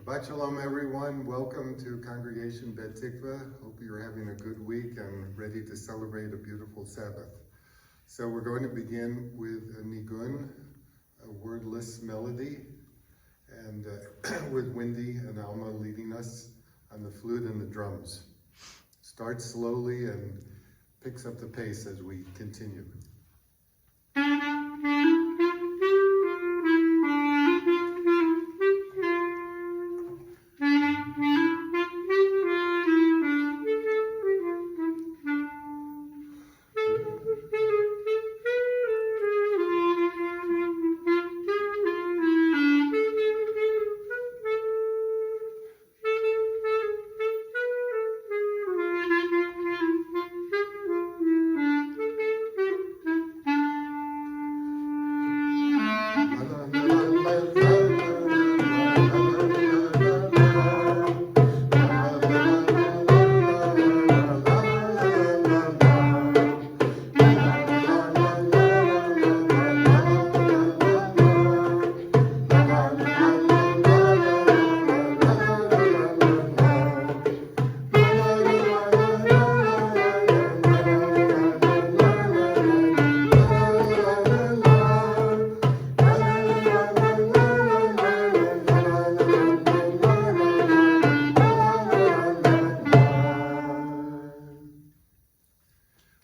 Shabbat Shalom, everyone. Welcome to Congregation Beit Tikva. Hope you're having a good week and ready to celebrate a beautiful Sabbath. So we're going to begin with a nigun, a wordless melody, and with Wendy and Alma leading us on the flute and the drums. Start slowly and picks up the pace as we continue.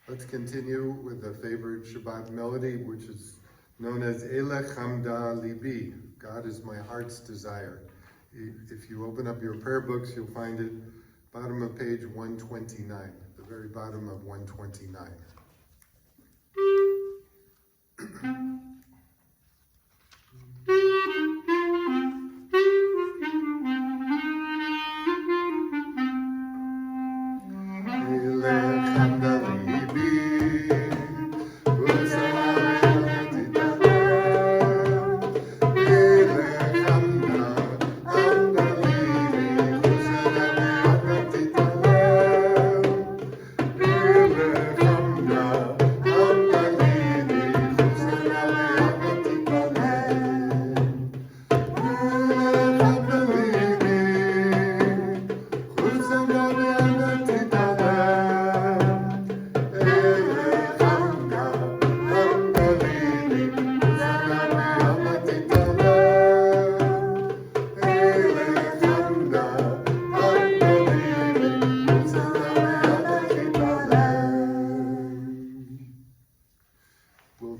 Let's continue with a favorite Shabbat melody, which is known as Lela Libi. God is my heart's desire. If you open up your prayer books, you'll find it bottom of page 129, the very bottom of 129.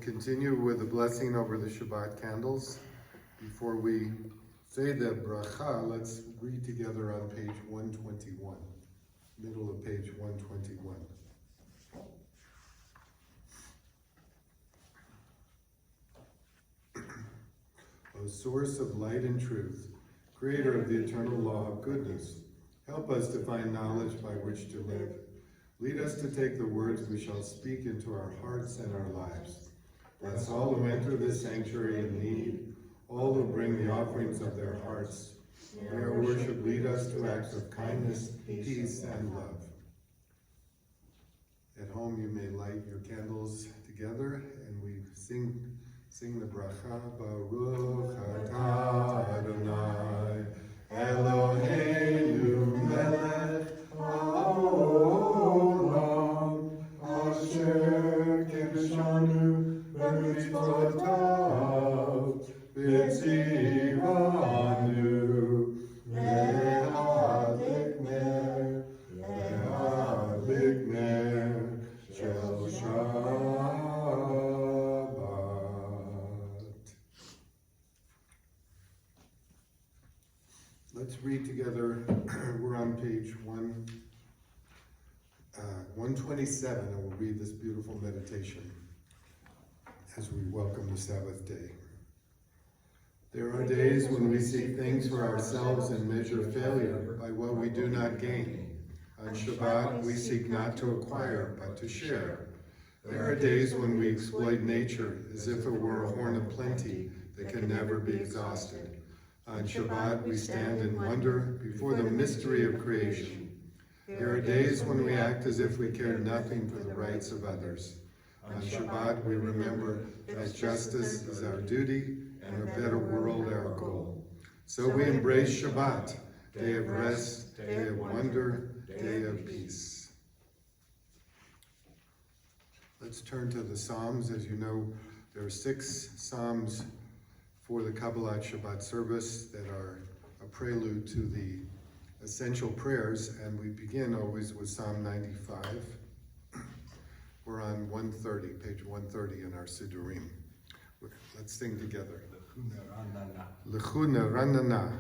Continue with the blessing over the Shabbat candles. Before we say the bracha, let's read together on page 121, middle of page 121. O source of light and truth, creator of the eternal law of goodness, help us to find knowledge by which to live. Lead us to take the words we shall speak into our hearts and our lives. Bless all who enter this sanctuary in need, all who bring the offerings of their hearts. May our worship lead us to acts of kindness, peace, and love. At home, you may light your candles together, and we sing the bracha. Baruch atah Adonai Eloheinu melech haolam asher kiddushanu b'mitzvotav v'tzivanu le'adlik ner shel Shabbat. Let's read together. We're on page 127, and we'll read this beautiful meditation as we welcome the Sabbath day. There are days when we seek things for ourselves and measure failure by what we do not gain. On Shabbat, we seek not to acquire, but to share. There are days when we exploit nature as if it were a horn of plenty that can never be exhausted. On Shabbat, we stand in wonder before the mystery of creation. There are days when we act as if we cared nothing for the rights of others. On Shabbat, we remember that justice is our duty and a better world our goal. So we embrace Shabbat, day of rest, day of wonder, day of peace. Let's turn to the Psalms. As you know, there are 6 Psalms for the Kabbalat Shabbat service that are a prelude to the essential prayers, and we begin always with Psalm 95. We're on 130, page 130 in our Siddurim. Let's sing together. Lechuna Ranana.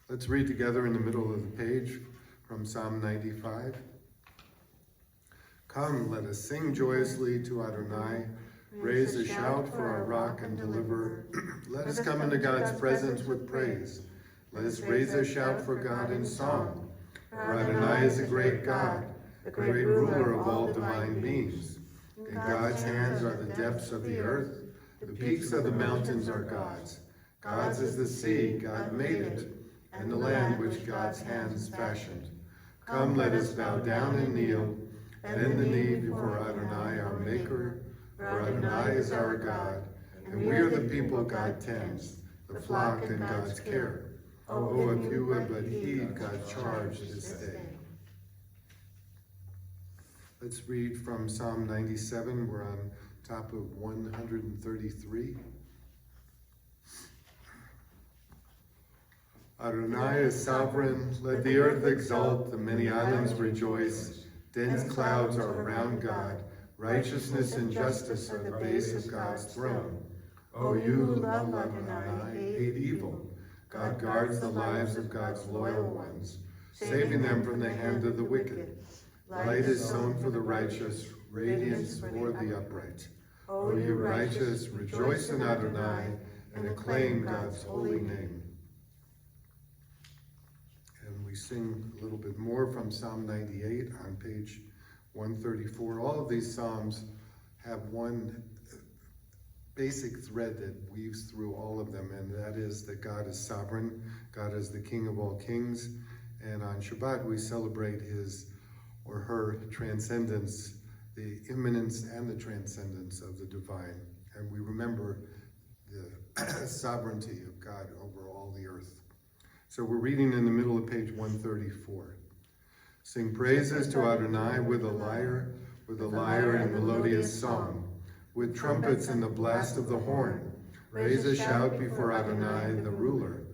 Let's read together in the middle of the page from Psalm 95. Come, let us sing joyously to Adonai. Raise a shout for our rock and deliverer. Let us come into God's presence with praise. Let us raise a shout for God in song. For Adonai is a great God, the great ruler of all divine beings. In God's hands are the depths of the earth. The peaks of the mountains are God's. God's is the sea, God made it, and the land which God's hands fashioned. Come, let us bow down and kneel, and bend the knee before Adonai, our Maker. For Adonai is our God, and we are the people God tends, the flock in God's care. Oh, if you would but heed God's charge this day. Let's read from Psalm 97. We're on top of 133. Adonai is sovereign, let the earth exult, the many islands rejoice. Dense clouds are around God, righteousness and justice are the base of God's throne. O you who love Adonai, hate evil. God guards the lives of God's loyal ones, saving them from the hand of the wicked. Light is sown for the righteous, radiance for the upright. O you righteous, rejoice in Adonai, and acclaim God's holy name. We sing a little bit more from Psalm 98 on page 134. All of these Psalms have one basic thread that weaves through all of them, and that is that God is sovereign, God is the King of all kings, and on Shabbat we celebrate his or her transcendence, the immanence and the transcendence of the divine, and we remember the sovereignty of God over all the earth. So we're reading in the middle of page 134. Sing praises to Adonai with a lyre and melodious song, with trumpets and the blast of the horn. Raise a shout before Adonai, the ruler.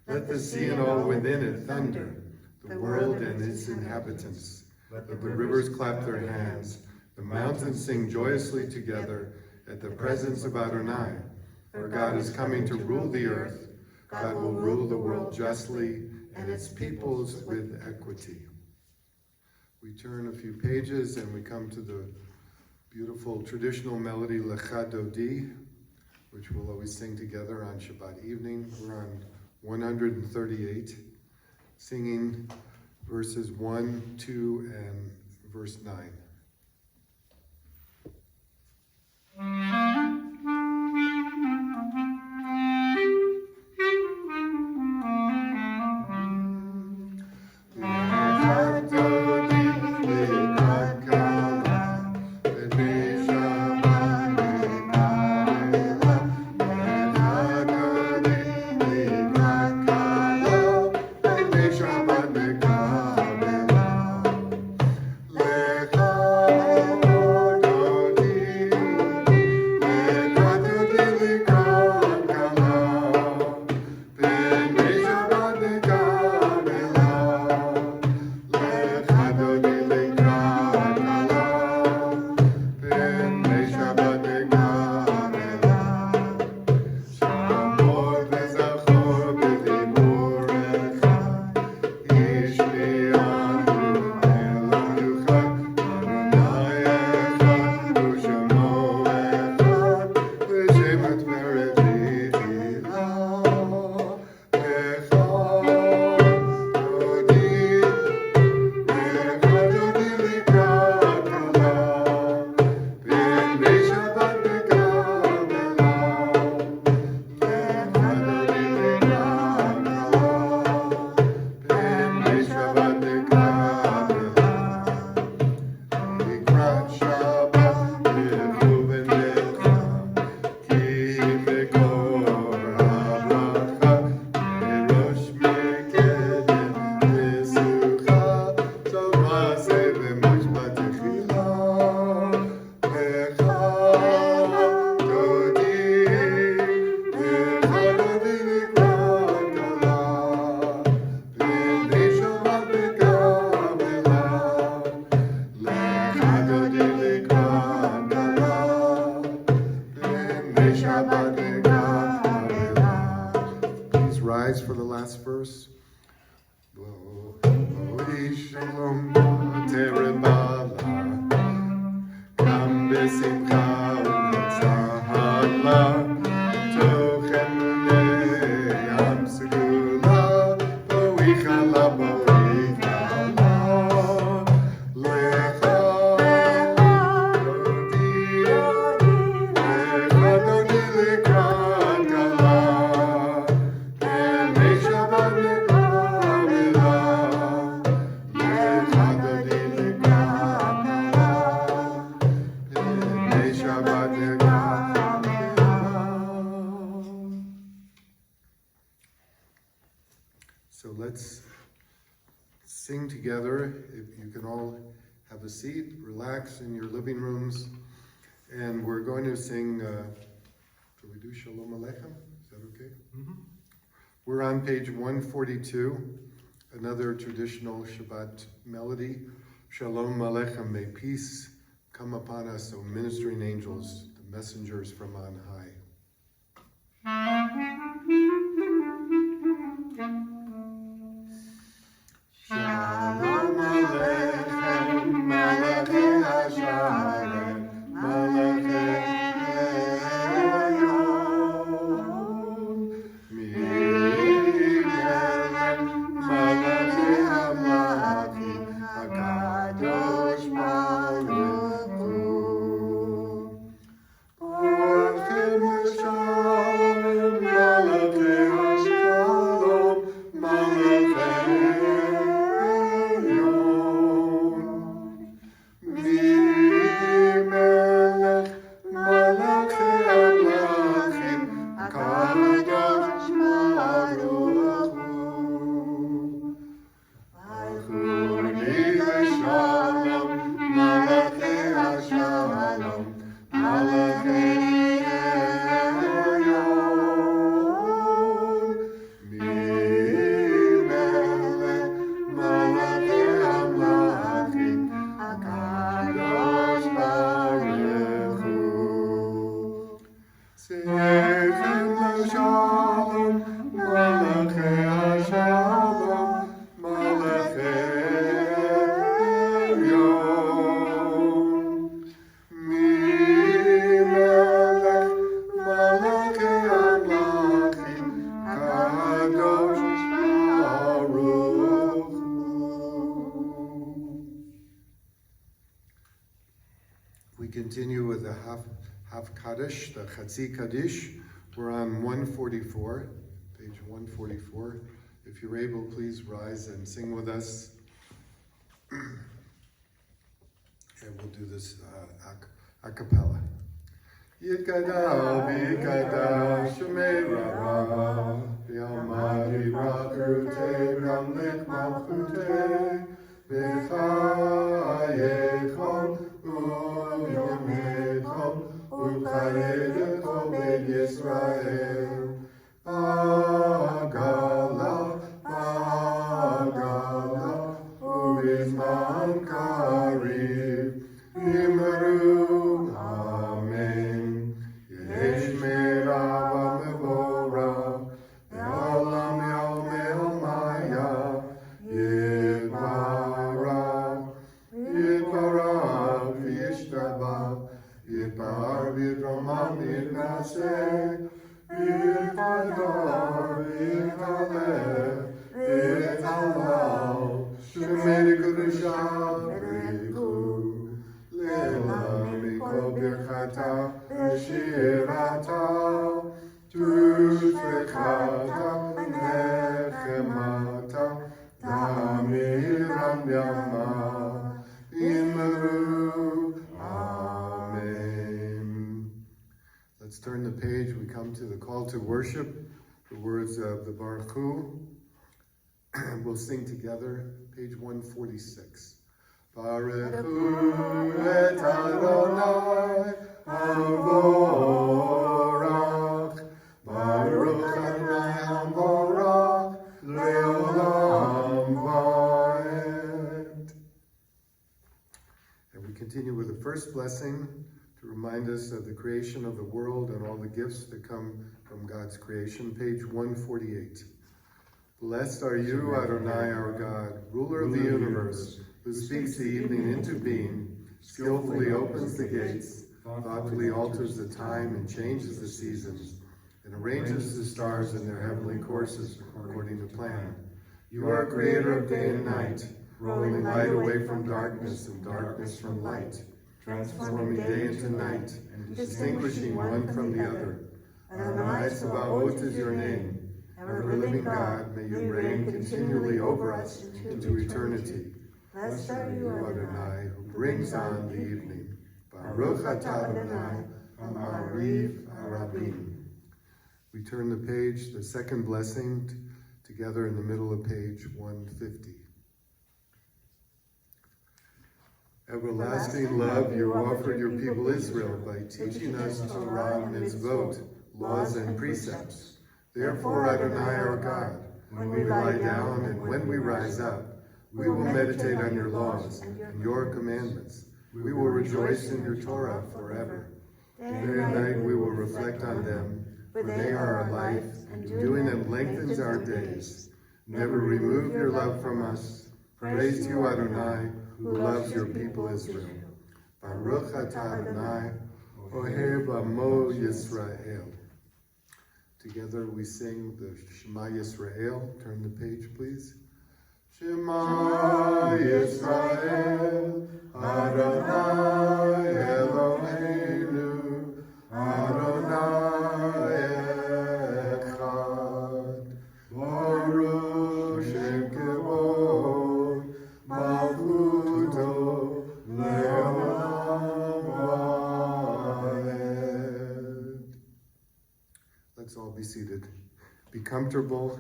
Let the sea and all within it thunder, the world and its inhabitants. Let the rivers clap their hands, the mountains sing joyously together at the presence of Adonai. For God is coming to rule the earth. God will rule the world justly and its peoples with equity. We turn a few pages and we come to the beautiful traditional melody Lela Dawkins, which we'll always sing together on Shabbat evening. We're on 138, singing verses 1, 2, and verse 9. Lecha בשמחה ובצהלה, תוך אמוני ים סגולה, בואי חלה בואי חלה, לך דודי לקראת כלה, ימי שבת נקרא לך דודי לקראת כלה, ימי שבת נקרא. So let's sing together. If you can all have a seat, relax in your living rooms, and we're going to sing. Can we do Shalom Aleichem? Is that okay? Mm-hmm. We're on page 142, another traditional Shabbat melody. Shalom Aleichem, may peace come upon us, O ministering angels, the messengers from on high. Shalom Aleichem, Malachei HaShalom, Malachei continue with the half Kaddish, the Chatzi Kaddish. We're on 144, page 144. If you're able, please rise and sing with us. And we'll do this a cappella. Yitkada v'yitkada shemei rava, v'yamari b'rachute v'yamlik malchute, v'chayechon u'yomechon u'chayechon b'nei Yisrael. Bagala, bagala, u'bizman kariv, imru, amen. Yesh merava mevora, ve'olam yomel maya, yitbarav, yitbarav, yishtabah, yitbar v'yitramam yitnaseh, yitadar, yitaleh, yitalal, shemei kedusha b'richu, Lela mikol birchata, v'shirata, tushvechata, nechemata, damiram yama, imru, amen. Let's turn the page. We come to the call to worship, the words of the Baruch Hu. We'll sing together, page 146. Baruch Hu et Adonai Havorach, Baruch Adonai Havorach, Leolam Vaed. And we continue with the first blessing to remind us of the creation of the world and all the gifts that come from God's creation, page 148. Blessed are you, Adonai, our God, ruler of the universe, who speaks the evening into being, skillfully opens the gates, thoughtfully alters the time and changes the seasons, and arranges the stars in their heavenly courses according to plan. You are creator of day and night, rolling light away from darkness and darkness from light, transforming day into night, and distinguishing one from the other. Adonai Tzebaot is your name. Ever-living God, may you reign continually over us into eternity. Blessed are you, Adonai, who brings on the evening. Baruch atah Adonai, Ha'ariv Arabim. We turn the page, the second blessing, together in the middle of page 150. Everlasting love you offered your people Israel by teaching us Torah and mitzvot, laws and precepts. Therefore, Adonai our God, when we lie down and when we rise up, we will meditate on your laws and your commandments. We will rejoice in your Torah forever. Day and night we will reflect on them, for they are our life, and doing them lengthens our days. Never remove your love from us. Praise to you, Adonai, who loves your people Israel. Baruch atah Adonai, Ohev Amo Yisrael. Together we sing the Shema Yisrael. Turn the page, please. Shema Yisrael, Adonai Eloheinu, Adonai Echad, Baruch Shem Kevod, Malchuto Le'olam Va'ed. Let's all be seated. Be comfortable.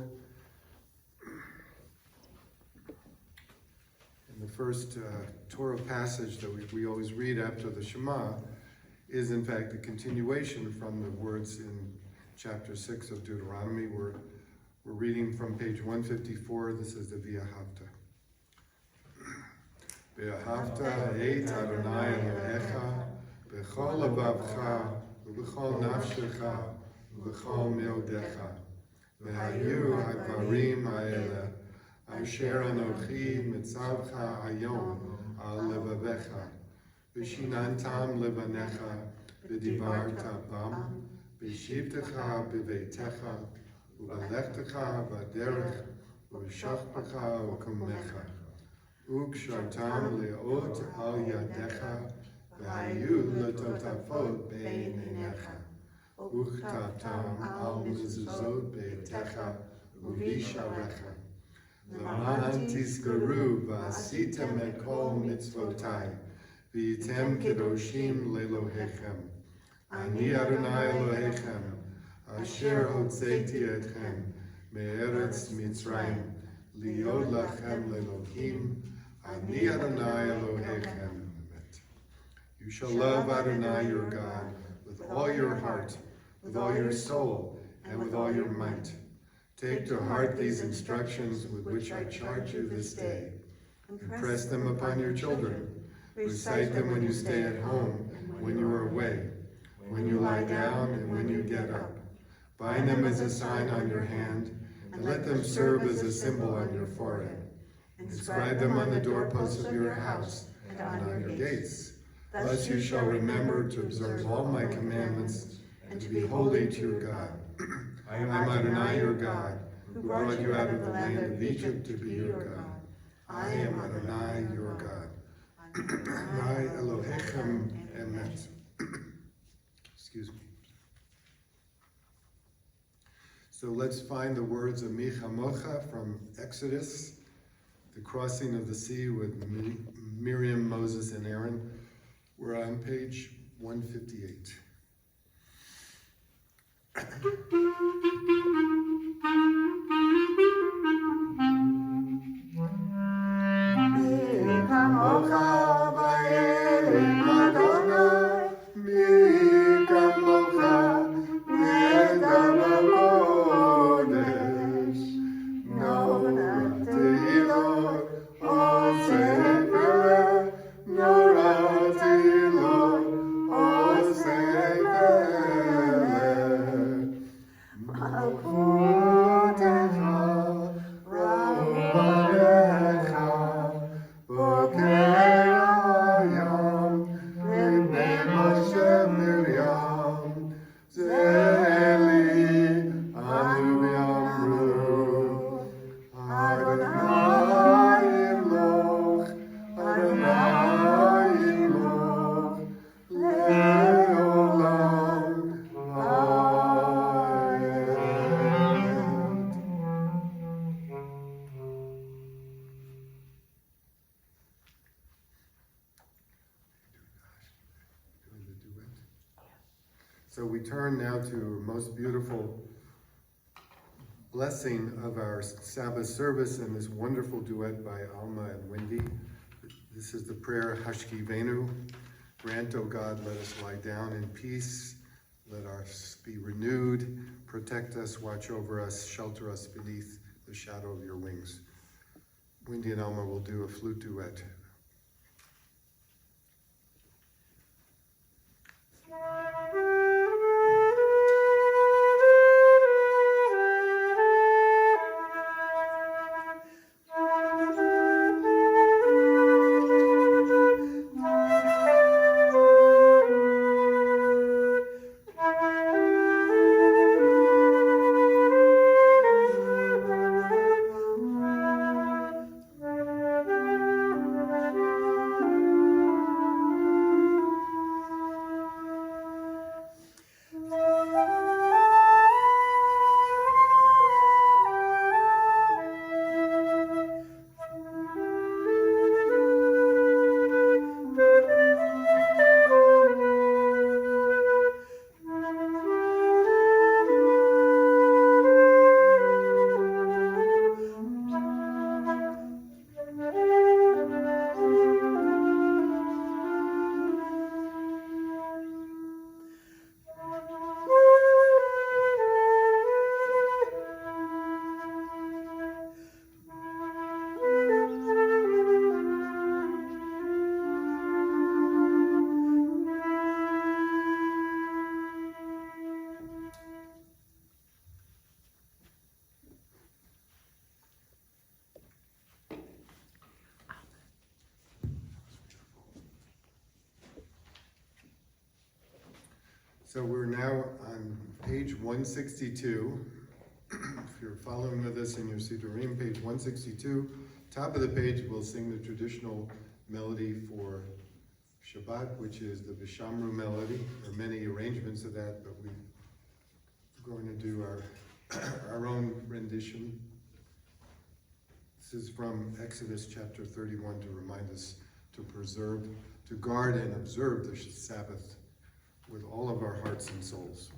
The first Torah passage that we always read after the Shema is in fact a continuation from the words in chapter 6 of Deuteronomy. We're reading from page 154. This is the V'ahavta. V'ahavta et Adonai Elohecha b'chol lebavcha u'b'chol nafshecha u'b'chol meodecha v'hayu hadvarim ha'eleh Asher anochi mitzavcha hayom al levavecha, v'shinantam levanecha, v'divarta bam, v'shivtecha b'veitecha, u'valechtecha v'derech, u'shachpecha u'kumecha, u'kshartam le'ot al yadecha, v'hayu letotafot bein einecha, u'chtavtam al mezuzot beitecha, u'visharecha. L'man tizkaru v'asitem et kol mitzvotai, v'yitem kedoshim le'Elohechem. Ani Adonai Elohechem, asher hotzeti etchem me'eretz Mitzrayim, li'od lachem le'Elohim. Ani Adonai Elohechem. You shall love Adonai your God with all your heart, with all your soul, and with all your might. Take to heart these instructions with which I charge you this day. Impress them upon your children. Recite them when you stay at home, when you are away, when you lie down, and when you get up. Bind them as a sign on your hand, and let them serve as a symbol on your forehead. Inscribe them on the doorposts of your house and on your gates. Thus you shall remember to observe all my commandments and to be holy to your God. I am Adonai your God, who brought you out of the land of Egypt to be your God. I am Adonai your God. Adonai Elohechem emet. Excuse me. So let's find the words of Mi Chamocha from Exodus, the crossing of the sea with Miriam, Moses, and Aaron. We're on page 158. So we turn now to a most beautiful blessing of our Sabbath service and this wonderful duet by Alma and Wendy. This is the prayer Hashkivenu. Grant, O God, let us lie down in peace. Let us be renewed. Protect us, watch over us, shelter us beneath the shadow of your wings. Wendy and Alma will do a flute duet. So we're now on page 162. If you're following with us in your Siddurim, page 162, top of the page we'll sing the traditional melody for Shabbat, which is the Vishamru melody. There are many arrangements of that, but we're going to do our own rendition. This is from Exodus chapter 31 to remind us to preserve, to guard and observe the Sabbath with all of our hearts and souls.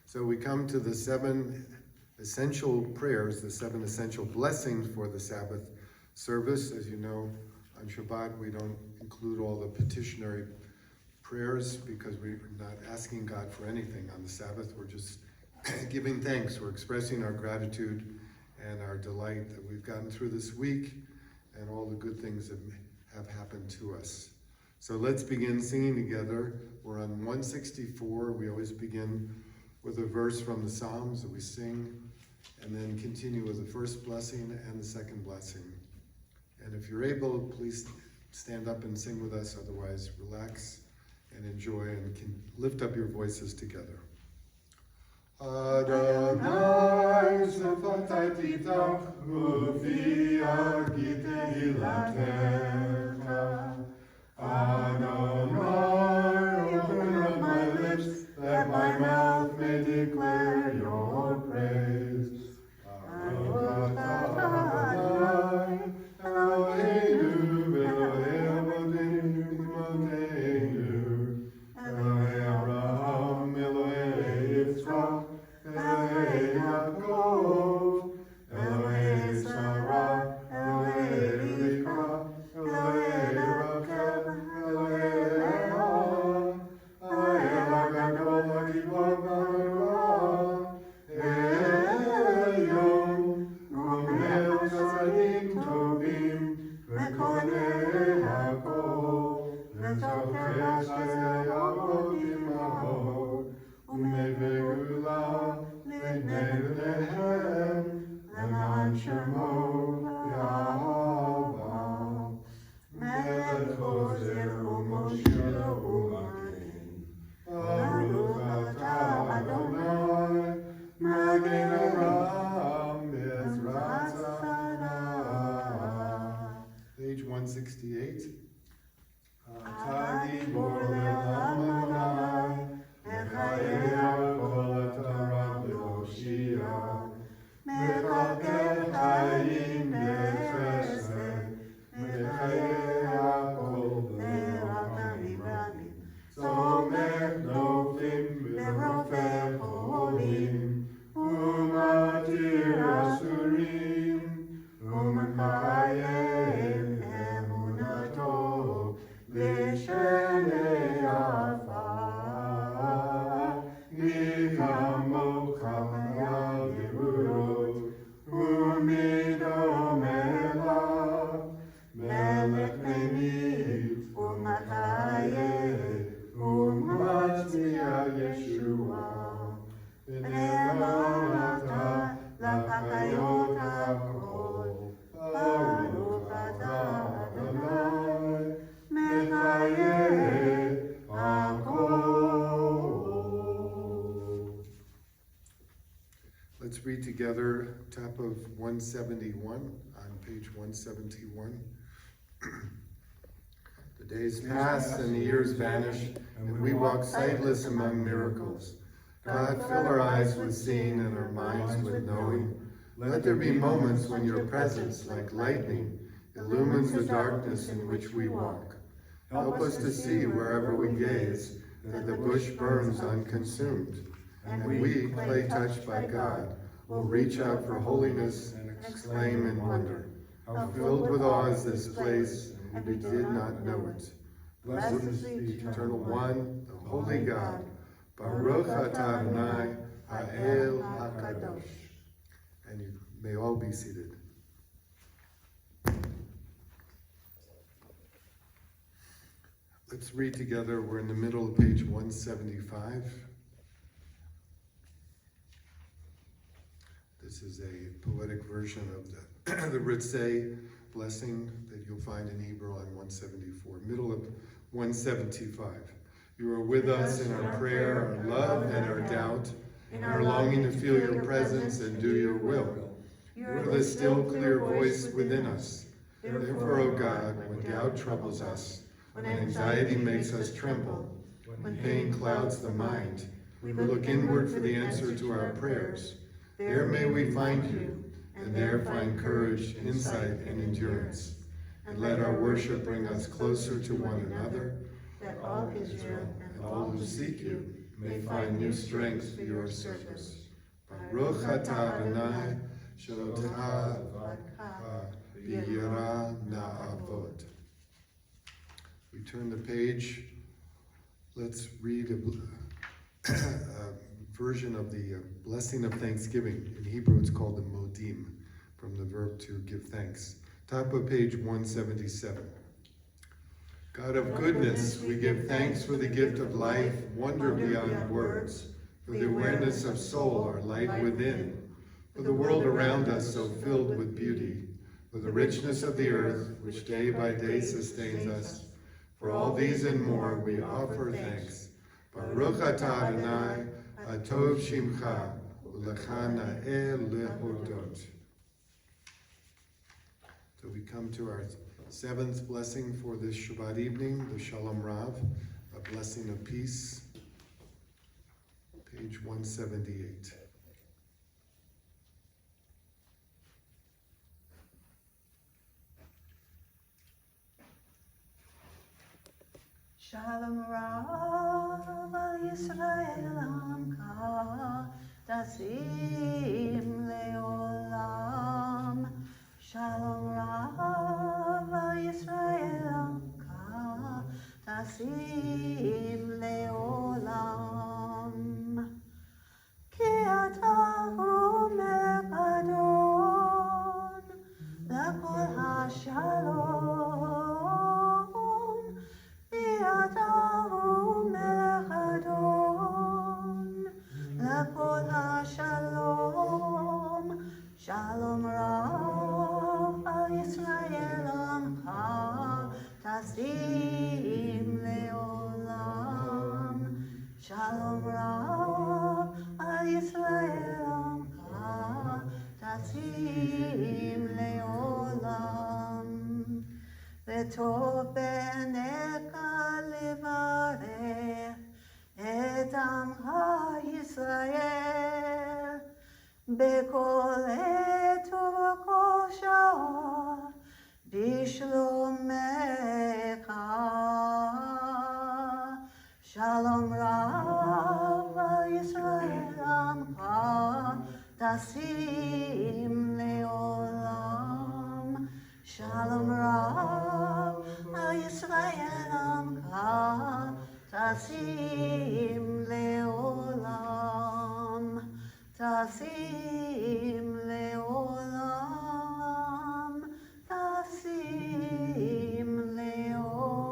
So we come to the 7 essential prayers, the 7 essential blessings for the Sabbath service. As you know, on Shabbat we don't include all the petitionary prayers because we're not asking God for anything on the Sabbath. We're just giving thanks. We're expressing our gratitude and our delight that we've gotten through this week and all the good things that have happened to us. So let's begin singing together. We're on 164. We always begin with a verse from the Psalms that we sing, and then continue with the first blessing and the second blessing. And if you're able, please stand up and sing with us. Otherwise, relax and enjoy and can lift up your voices together. Adonai zefatitach ufi agite ilatecha. Adonai, open up my lips, that my mouth may declare your praise. Adonai, Eloheinu, Elohim Eloheinu, Elohei Abraham, Elohei Yitzchak, Elohei Yaakov, Elohei Sarah, Elohei Rivka, Elohei Rachel, Elohei Leah, Ha'el HaGadol HaGibor Ba'orah, Elyon, Gomel Chasadim Tovim, V'konei Yaakov, V'zocher Chasdei Yaakov Imahor, U'mevegula L'nei B'nehem, L'man Shemo Yahweh, Melech Ozer U'Moshiach U'Magen, Baruch atah Adonai, Magen Avraham Be'ezrat Tzadka. Page 168. Atah gibor le'olam Adonai, Mechayeh kol atah v'hoshia, Mekakel chayim b'chesed, Mechayeh Yaakov le'rachmanim rabim, Tzomech noflim v'rofeh cholim, U'matir asurim, U'mekayem emunato v'shenei afar, Michamocha yavurot, U'midom elav, Melech Memit, U'machayeh, U'matzmiach Yeshua, V'ne'emonata l'chayot hakol, Baruch atah Adonai, Mechayeh hakol. Let's read together top of 171 on page 171. The days pass and the years vanish, and we walk sightless among miracles. God, fill our eyes with seeing and our minds with knowing. Let there be moments when your presence, like lightning, illumines the darkness in which we walk. Help us to see wherever we gaze that the bush burns unconsumed, and we, clay touched by God, will reach out for holiness and exclaim in wonder, how filled with awe is this place, and we did not know it. Blessed is the Eternal One, the Holy God, Baruch atah Adonai, Ha'el HaKadosh. And you may all be seated. Let's read together. We're in the middle of page 175. This is a poetic version of the Ritzei blessing that you'll find in Hebrew on 174, middle of 175. You are with us in our prayer, our love, and our doubt, in our longing to feel your presence and do your will. You are the still, clear voice within us. Therefore, O God, when doubt troubles us, when anxiety makes us tremble, when pain clouds the mind, we look inward for the answer to our prayers. There may we find you, and there find courage, insight, and endurance. And let our worship bring us closer to one another, that all Israel and all who seek you may find new strength for your service. Baruch atah Adonai, shalotcha v'yira na'avod. We turn the page. Let's read a version of the blessing of thanksgiving. In Hebrew, it's called the modim, from the verb to give thanks. Top of page 177. God of goodness, we give thanks for the gift of life, wonder beyond words, for the awareness of soul, our light within, for the world around us so filled with beauty, for the richness of the earth, which day by day sustains us. For all these and more we offer thanks. Baruch atah Adonai, atov shimcha, ulecha na'eh lehodot. So we come to our seventh blessing for this Shabbat evening, the Shalom Rav, a blessing of peace. Page 178. Shalom Rav al Yisrael Amka Tasim Leolam. Shalom Rav al Yisrael Amka Tasim Leolam. Ki ata hu melech adon lakol hashalom. Adahu melech adon, lakol hashalom. Shalom rav al Yisrael amcha, tasim leolam. Shalom rav al Yisrael amcha, tasim leolam. V'tov b'neka levarech et amcha Yisrael b'kol et ובכל שעה בשלומך. שלום רב על ישראל עמך תשים לעולם. שלום רב על ישראל עמך תשים לעולם. תשים לעולם. תשים לעולם.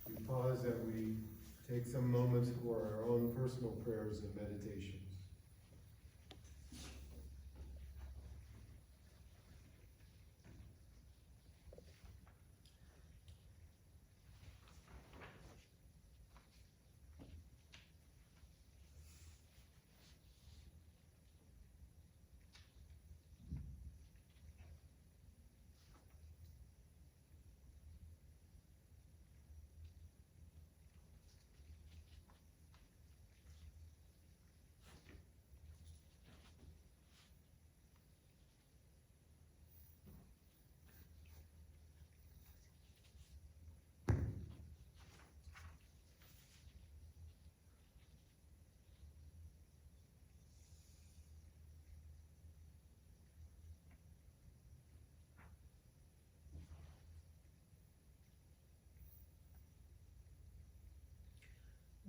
We pause and we take some moments for our own personal prayers and meditations.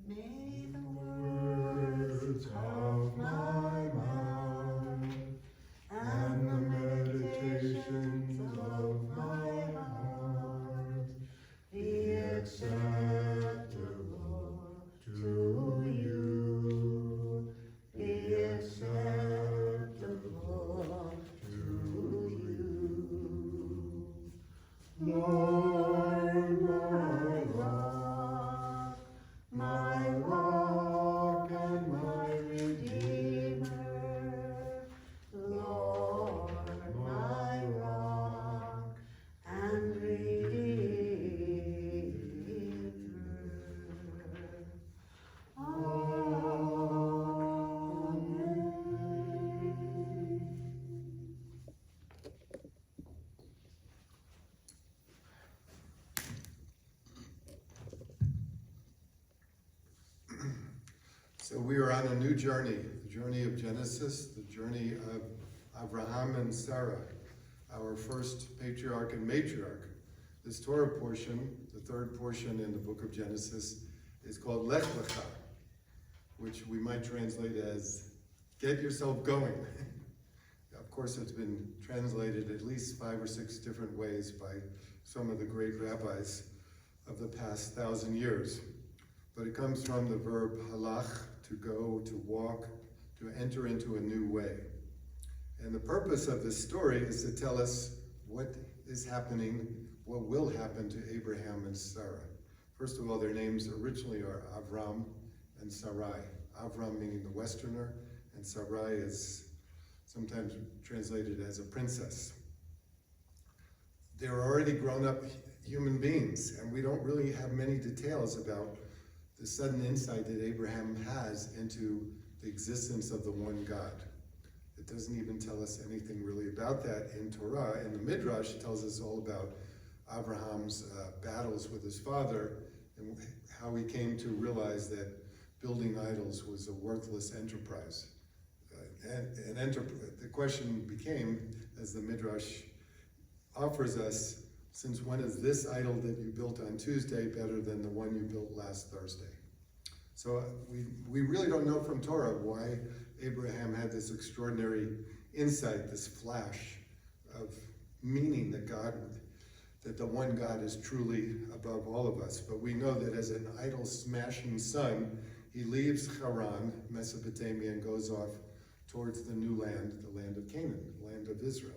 May the words of my mouth and the meditations of my heart be acceptable to you. Be acceptable to you. Lord, my rock and my redeemer, Lord, my rock and redeemer. Amen. So we are on a new journey, the journey of Genesis, the journey of Abraham and Sarah, our first patriarch and matriarch. This Torah portion, the third portion in the book of Genesis, is called Lech Lecha, which we might translate as, get yourself going. Of course, it's been translated at least 5 or 6 different ways by some of the great rabbis of the past 1,000 years. But it comes from the verb halach, to go, to walk, to enter into a new way. And the purpose of this story is to tell us what is happening, what will happen to Abraham and Sarah. First of all, their names originally are Avram and Sarai. Avram meaning the Westerner, and Sarai is sometimes translated as a princess. They're already grown-up human beings, and we don't really have many details about the sudden insight that Abraham has into the existence of the one God. It doesn't even tell us anything really about that in Torah. In the Midrash, it tells us all about Abraham's battles with his father and how he came to realize that building idols was a worthless enterprise. The question became, as the Midrash offers us, since when is this idol that you built on Tuesday better than the one you built last Thursday? So we really don't know from Torah why Abraham had this extraordinary insight, this flash of meaning that the one God is truly above all of us. But we know that as an idol-smashing son, he leaves Haran, Mesopotamia, and goes off towards the new land, the land of Canaan, the land of Israel.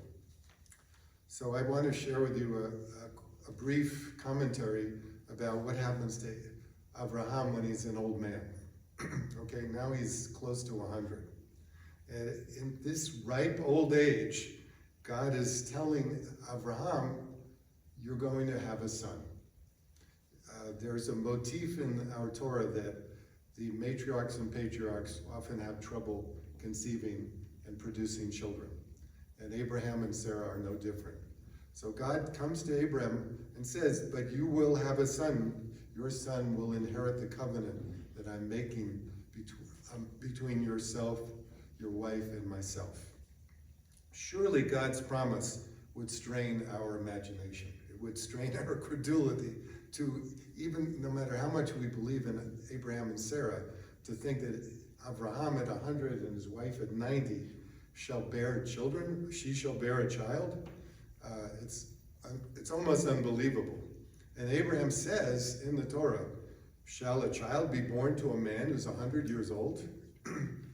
So I want to share with you a brief commentary about what happens to Abraham when he's an old man. Okay, now he's close to 100. And in this ripe old age, God is telling Abraham, you're going to have a son. There's a motif in our Torah that the matriarchs and patriarchs often have trouble conceiving and producing children. And Abraham and Sarah are no different. So God comes to Abraham and says, but you will have a son. Your son will inherit the covenant that I'm making between yourself, your wife, and myself. Surely God's promise would strain our imagination. It would strain our credulity to, even no matter how much we believe in Abraham and Sarah, to think that Abraham at 100 and his wife at 90 shall bear children, she shall bear a child. It's almost unbelievable. And Abraham says in the Torah, shall a child be born to a man who's 100 years old?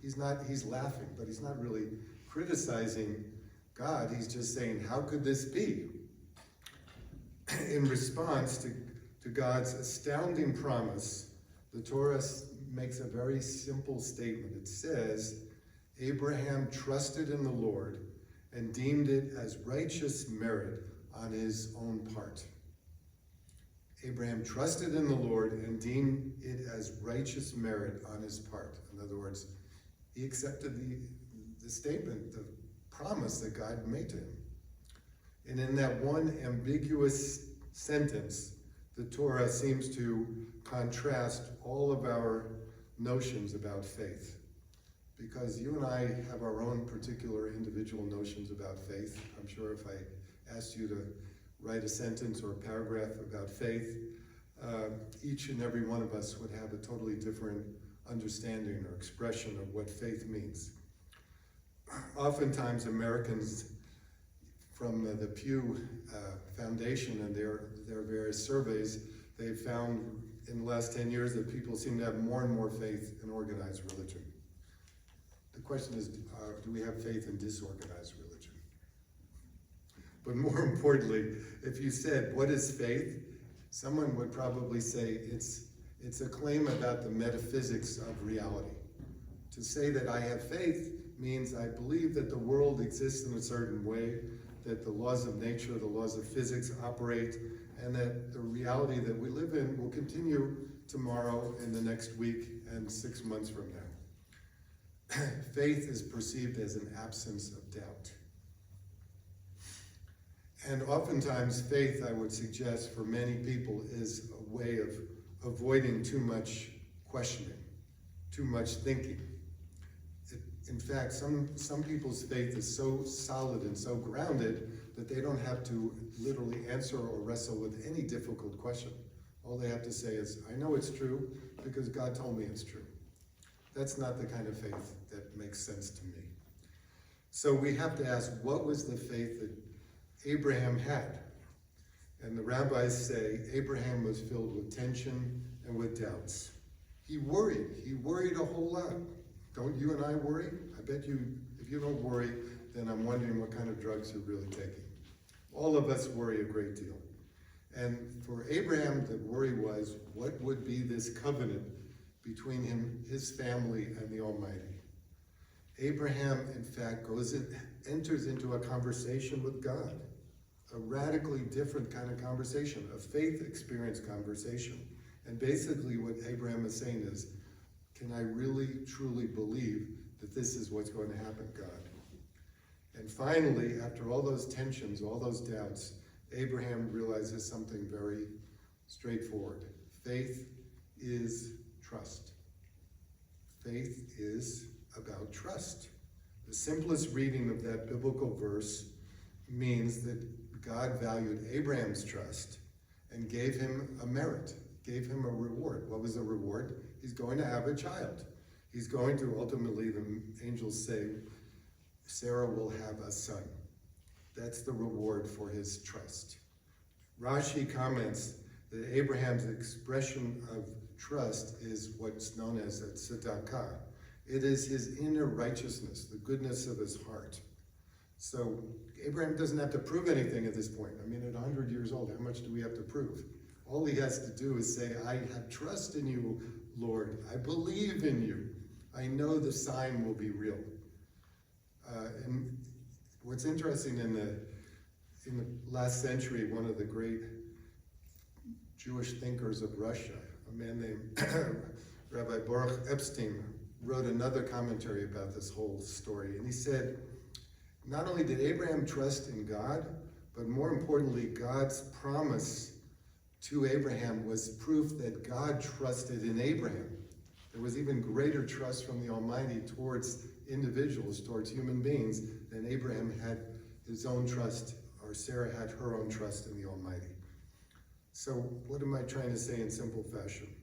He's laughing, but he's not really criticizing God. He's just saying, how could this be? In response to God's astounding promise, the Torah makes a very simple statement. It says, Abraham trusted in the Lord and deemed it as righteous merit on his own part. Abraham trusted in the Lord and deemed it as righteous merit on his part. In other words, he accepted the statement, the promise that God made to him. And in that one ambiguous sentence, the Torah seems to contrast all of our notions about faith. Because you and I have our own particular individual notions about faith. I'm sure if I asked you to write a sentence or a paragraph about faith, each and every one of us would have a totally different understanding or expression of what faith means. Oftentimes Americans, from the Pew Foundation and their various surveys, they've found in the last 10 years that people seem to have more and more faith in organized religion. The question is, do we have faith in disorganized religion? But more importantly, if you said, what is faith? Someone would probably say it's a claim about the metaphysics of reality. To say that I have faith means I believe that the world exists in a certain way, that the laws of nature, the laws of physics operate, and that the reality that we live in will continue tomorrow and the next week and 6 months from now. Faith is perceived as an absence of doubt. And oftentimes faith, I would suggest, for many people is a way of avoiding too much questioning, too much thinking. In fact, some people's faith is so solid and so grounded that they don't have to literally answer or wrestle with any difficult question. All they have to say is, I know it's true because God told me it's true. That's not the kind of faith that makes sense to me. So we have to ask, what was the faith that Abraham had? And the rabbis say Abraham was filled with tension and with doubts. He worried a whole lot. Don't you and I worry? I bet you, if you don't worry, then I'm wondering what kind of drugs you're really taking. All of us worry a great deal. And for Abraham, the worry was, what would be this covenant between him, his family, and the Almighty? Abraham, in fact, enters into a conversation with God, a radically different kind of conversation, a faith experience conversation. And basically what Abraham is saying is, can I really, truly believe that this is what's going to happen, God? And finally, after all those tensions, all those doubts, Abraham realizes something very straightforward. Faith is trust. Faith is about trust. The simplest reading of that biblical verse means that God valued Abraham's trust and gave him a merit, gave him a reward. What was the reward? He's going to have a child. He's going to, ultimately, the angels say, Sarah will have a son. That's the reward for his trust. Rashi comments that Abraham's expression of trust is what's known as a tzedakah. It is his inner righteousness, the goodness of his heart. So Abraham doesn't have to prove anything at this point. I mean, at 100 years old, how much do we have to prove? All he has to do is say, I have trust in you, Lord. I believe in you. I know the sign will be real. And what's interesting, in the last century, one of the great Jewish thinkers of Russia, a man named Rabbi Baruch Epstein, wrote another commentary about this whole story. And he said, not only did Abraham trust in God, but more importantly, God's promise to Abraham was proof that God trusted in Abraham. There was even greater trust from the Almighty towards individuals, towards human beings, than Abraham had his own trust, or Sarah had her own trust in the Almighty. So what am I trying to say in simple fashion?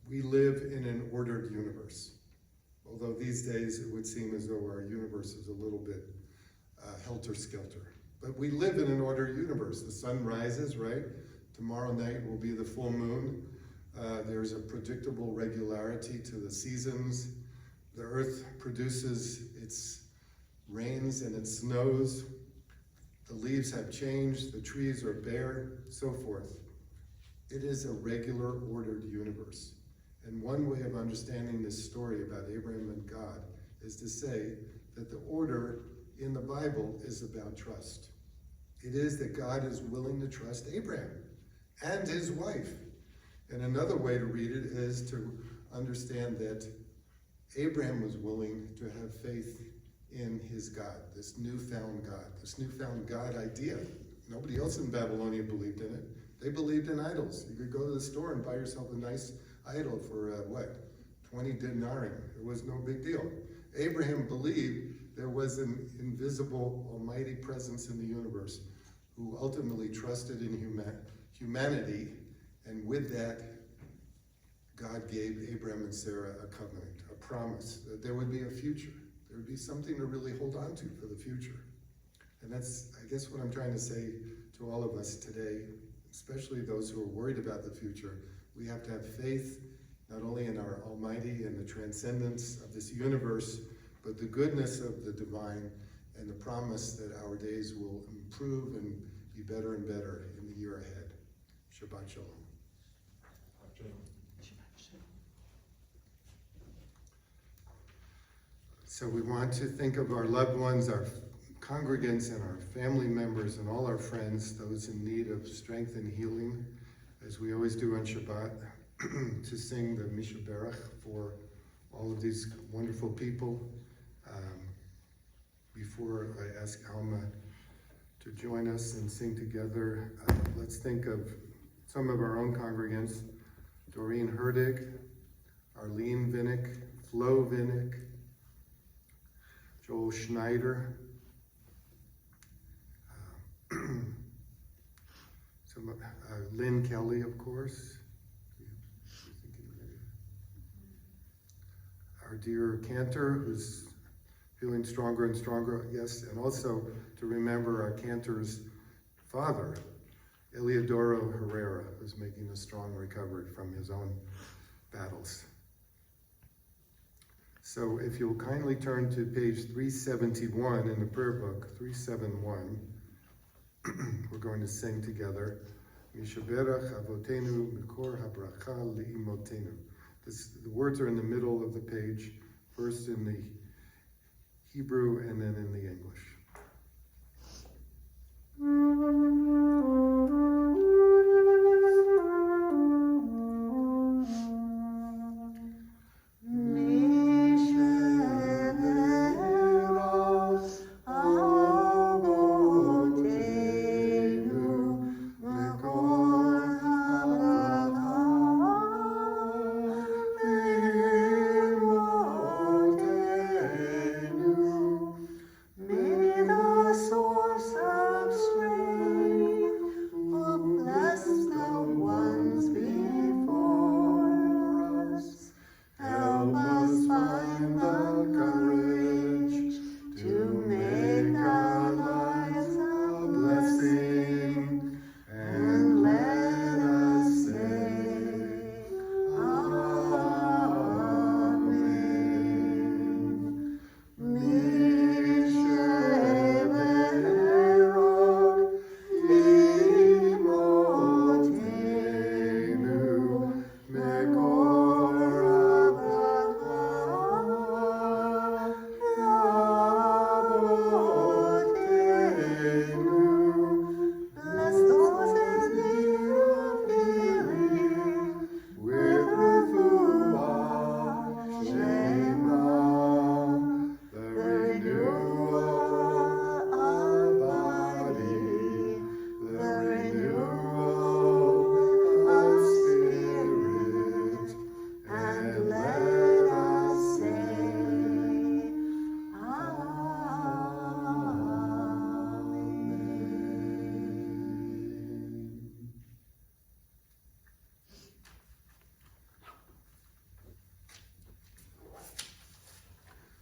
We live in an ordered universe. Although these days it would seem as though our universe is a little bit helter-skelter. But we live in an ordered universe. The sun rises, right? Tomorrow night will be the full moon. There's a predictable regularity to the seasons. The earth produces its rains and its snows. The leaves have changed, the trees are bare, so forth. It is a regular, ordered universe. And one way of understanding this story about Abraham and God is to say that the order in the Bible is about trust. It is that God is willing to trust Abraham and his wife. And another way to read it is to understand that Abraham was willing to have faith in his God, this newfound God idea. Nobody else in Babylonia believed in it. They believed in idols. You could go to the store and buy yourself a nice idol for 20 denarii. It was no big deal. Abraham believed there was an invisible, almighty presence in the universe who ultimately trusted in humanity, and with that, God gave Abraham and Sarah a covenant, a promise that there would be a future. There would be something to really hold on to for the future. And that's, I guess, what I'm trying to say to all of us today, especially those who are worried about the future. We have to have faith not only in our Almighty and the transcendence of this universe, but the goodness of the divine and the promise that our days will improve and be better and better in the year ahead. Shabbat Shalom. So we want to think of our loved ones, our congregants, and our family members, and all our friends, those in need of strength and healing, as we always do on Shabbat, to sing the Misha Berach for all of these wonderful people. Before I ask Alma to join us and sing together, let's think of some of our own congregants: Doreen Herdig, Arlene Vinnick, Flo Vinnick, Joel Schneider, Lynn Kelly, of course. Our dear Cantor, who's feeling stronger and stronger, yes, and also to remember our cantor's father, Eliodoro Herrera, who's making a strong recovery from his own battles. So if you'll kindly turn to page 371 in the prayer book, 371, we're going to sing together. Mishaberach avotenu mikor habracha leimotenu. The words are in the middle of the page, first in the Hebrew and then in the English.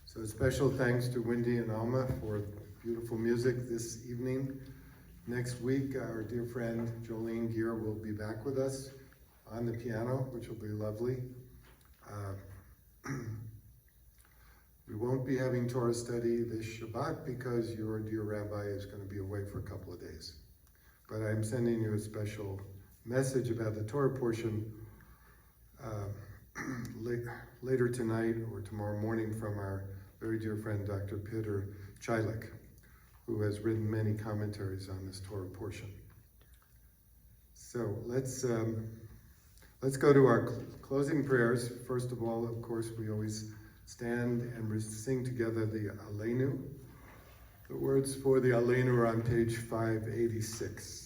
So special thanks to Wendy and Alma for beautiful music this evening. Next week, our dear friend Jolene Gear will be back with us on the piano, which will be lovely. We won't be having Torah study this Shabbat because your dear rabbi is going to be away for a couple of days. But I'm sending you a special message about the Torah portion later tonight or tomorrow morning from our very dear friend Dr. Peter Chilik, who has written many commentaries on this Torah portion. So let's go to our closing prayers. First of all, of course, we always stand and sing together the Aleinu. The words for the Aleinu are on page 586.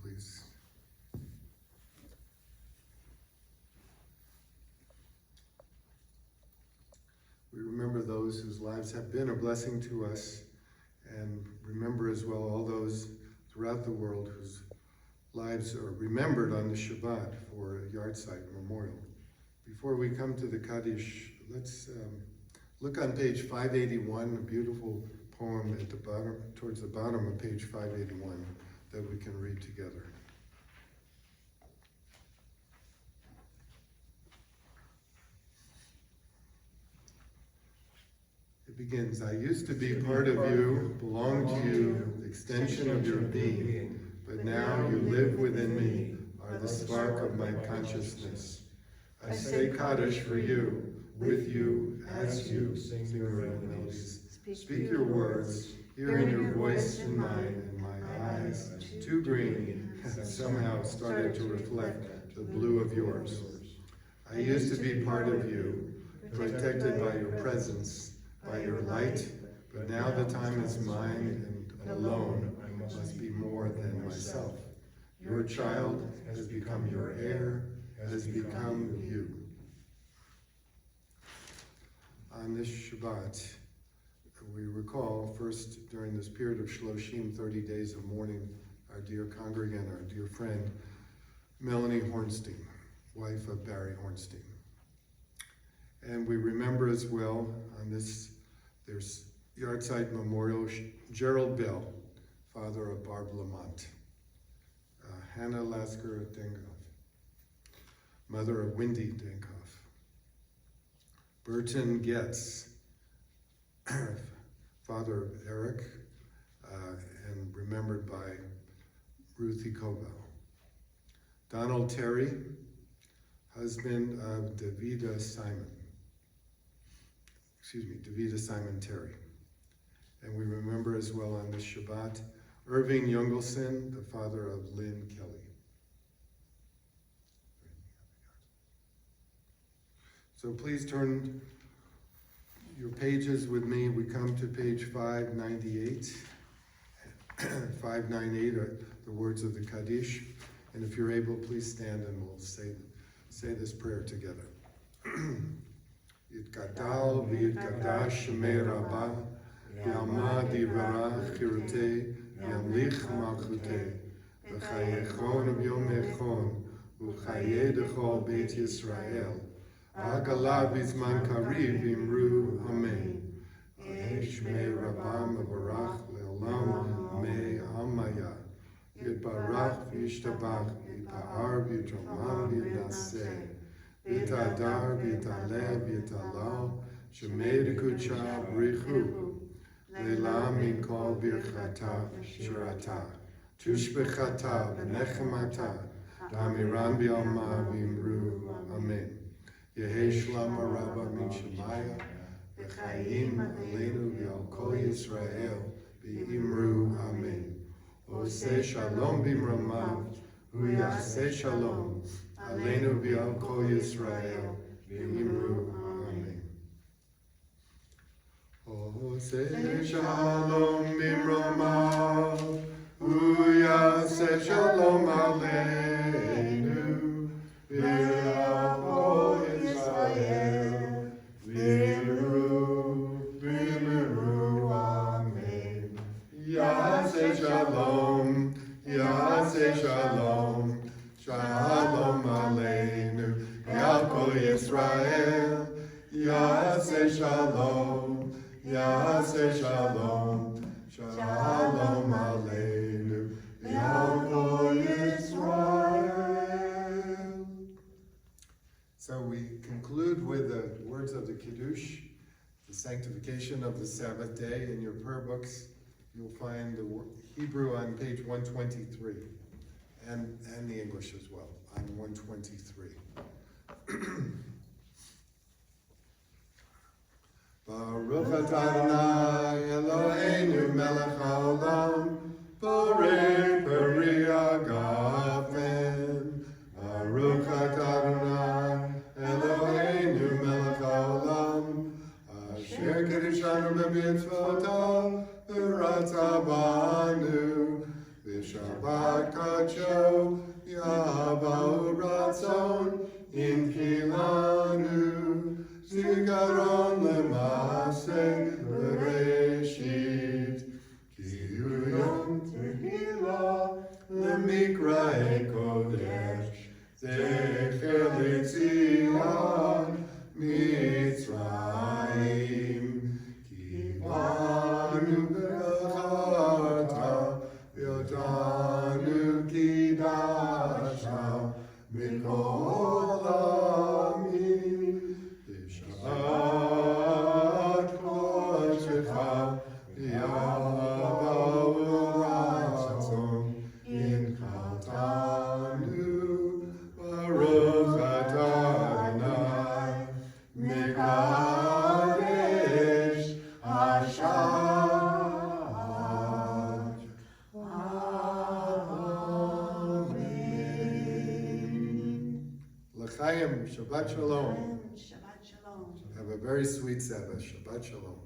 please. We remember those whose lives have been a blessing to us, and remember as well all those throughout the world whose lives are remembered on the Shabbat for a yahrzeit memorial. Before we come to the Kaddish, let's look on page 581, a beautiful poem at the bottom, towards the bottom of page 581 that we can read together. It begins, I used to be part of you, belong to you, the extension of your being, but now you live within me, are the spark of my consciousness. I say Kaddish for you, with you, as you sing your melodies. Speak your words, hearing your voice in mine, and my eyes, too green, have somehow started to reflect the blue of yours. I used to be part of you, protected by your presence, by your light, but now the time is mine, and alone I must be more than myself. Your child has become your heir, has become you. On this Shabbat, we recall first during this period of Shloshim, 30 days of mourning, our dear congregant, our dear friend, Melanie Hornstein, wife of Barry Hornstein. And we remember as well on this, there's yahrzeit memorial, Gerald Bell, father of Barb Lamont, Hannah Lasker Dankoff, mother of Wendy Dankoff, Burton Getz, father of Eric, and remembered by Ruthie Koval. Donald Terry, husband of Davida Simon Terry. And we remember as well on this Shabbat, Irving Jungelson, the father of Lynn Kelly. So please turn your pages with me. We come to page 598. 598 are the words of the Kaddish. And if you're able, please stand and we'll say this prayer together. Yitgadal v'yitgadash shemei Rabbah, v'yamad yivarach chirutei, v'yamlich malchutei, v'chayechon v'yomechon, v'chayei dechol Beit Yisrael, v'agala v'zman kariv v'imru amen. Yehei shmei Rabbah mevarach le'olam mei amaya, yitbarach v'yishtabach, yitpa'ar v'yitromam v'yinaseh, V'tadar, v'talev, v'talal, shemei dekucha brichu, Lela minkol birchata shirata, tushbechata v'nechemata, damiran b'alma v'imru, amen. Yehei shlama rabba min shemaya, v'chayim aleinu v'al kol Yisrael, v'imru, amen. Oseh shalom b'mramav, hu yaseh shalom, Aleinu v'al kol Yisrael, v'imru, amen. Oseh shalom b'mramav, hu yaseh shalom aleinu, v'al kol Yisrael, v'imru, amen. Yaseh shalom, yaseh shalom, Shalom Aleinu, Yal Kol Yisrael, Yaseh Shalom, Yaseh Shalom, Shalom Aleinu, Yal Kol Yisrael. So we conclude with the words of the Kiddush, the sanctification of the Sabbath day. In your prayer books, you'll find the Hebrew on page 123. And the English as well, on 123. Baruch Adonai Eloheinu melech haolam, borei peri agafen. Baruch Adonai Eloheinu melech haolam, asher kedishanu b'mitzvotav v'ratza banu, Shabbat Kacha Yabau Ratzon in Kilanu, Zikaron Lemase Bereshit, Ki Yom Tehillah Lemikra Kodesh, Zecher L'Tzion Mitzrayim, Ki Banu Berachata, Yodanu Kidasha, Mikol Amin, B'Shabbat Kodecha, Yabau Ratzon, in Chatanu, Baruch Adonai, Mekadesh Hashem. L'chaim, Shabbat Shalom. Shabbat Shalom. Have a very sweet Sabbath. Shabbat Shalom.